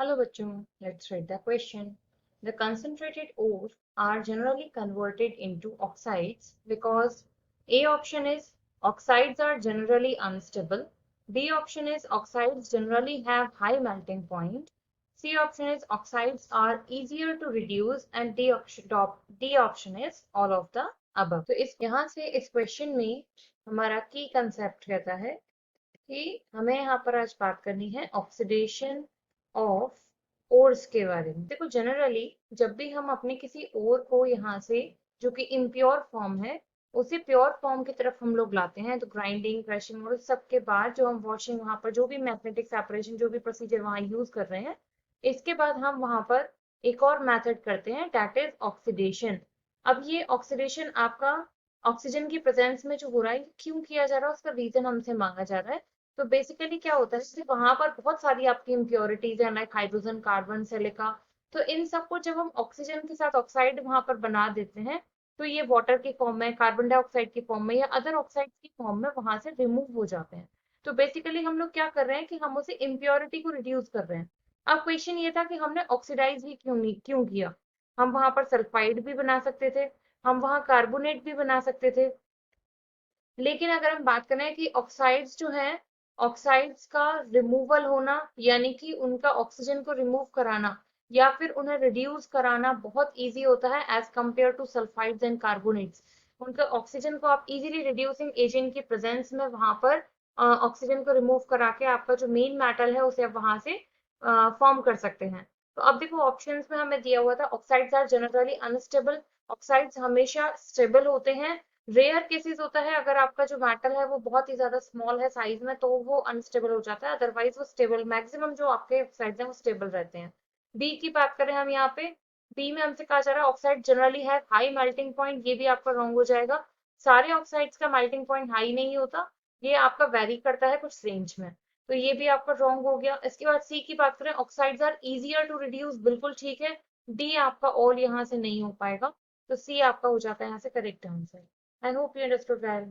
Hello बच्चों, let's read the question. The concentrated ores are generally converted into oxides because A option is oxides are generally unstable, B option is oxides generally have high melting point, C option is oxides are easier to reduce and D option is all of the above. तो इस यहाँ से इस question में हमारा की concept कहता है कि हमें यहाँ पर आज बात करनी है ऑक्सीडेशन ऑफ ओर्स के बारे में। देखो जनरली जब भी हम अपने किसी ओर को यहाँ से जो कि इम्प्योर फॉर्म है उसे प्योर फॉर्म की तरफ हम लोग लाते हैं, तो ग्राइंडिंग क्रशिंग और सब के बाद जो हम वॉशिंग वहां पर जो भी मैग्नेटिक सेपरेशन जो भी प्रोसीजर वहां यूज कर रहे हैं, इसके बाद हम वहां पर एक और मेथड करते हैं, दैट इज ऑक्सीडेशन। अब ये ऑक्सीडेशन आपका ऑक्सीजन की प्रेजेंस में जो हो रहा है, क्यों किया जा रहा है, उसका रीजन हमसे मांगा जा रहा है। तो बेसिकली क्या होता है कि वहां पर बहुत सारी आपकी इम्प्योरिटीज है, लाइक हाइड्रोजन, कार्बन, सिलिका। तो इन सबको जब हम ऑक्सीजन के साथ ऑक्साइड वहां पर बना देते हैं, तो ये वाटर की फॉर्म में, कार्बन डाइऑक्साइड की फॉर्म में या अदर ऑक्साइड की फॉर्म में वहां से रिमूव हो जाते हैं। तो बेसिकली हम लोग क्या कर रहे हैं कि हम उसे इम्प्योरिटी को रिड्यूस कर रहे हैं। अब क्वेश्चन ये था कि हमने ऑक्सीडाइज ही क्यों किया। हम वहां पर सल्फाइड भी बना सकते थे, हम वहां कार्बोनेट भी बना सकते थे, लेकिन अगर हम बात करें कि ऑक्साइड्स जो हैं, ऑक्साइड्स का रिमूवल होना यानी कि उनका ऑक्सीजन को रिमूव कराना या फिर उन्हें रिड्यूस कराना बहुत इजी होता है as compare to sulphides and carbonates. उनका ऑक्सीजन को आप इजीली रिड्यूसिंग एजेंट की प्रेजेंस में वहां पर ऑक्सीजन को रिमूव करा के आपका जो मेन मेटल है उसे आप वहां से फॉर्म कर सकते हैं। तो अब देखो ऑप्शंस में हमें दिया हुआ था oxides are generally unstable, oxides हमेशा स्टेबल होते हैं। रेयर केसेस होता है अगर आपका जो मेटल है वो बहुत ही ज्यादा स्मॉल है साइज में, तो वो अनस्टेबल हो जाता है, अदरवाइज वो स्टेबल, मैक्सिमम जो आपके ऑक्साइड्स हैं वो स्टेबल रहते हैं। बी की बात करें हम यहाँ पे, बी में हमसे कहा जा रहा है ऑक्साइड जनरली है हाई मेल्टिंग पॉइंट, ये भी आपका रॉन्ग हो जाएगा। सारे ऑक्साइड्स का मेल्टिंग पॉइंट हाई नहीं होता, ये आपका वेरी करता है कुछ रेंज में, तो ये भी आपका रॉन्ग हो गया। इसके बाद सी की बात करें, oxides are easier to reduce, बिल्कुल ठीक है। डी आपका ऑल यहाँ से नहीं हो पाएगा, तो सी आपका हो जाता है यहाँ से correct answer. I hope you understood well.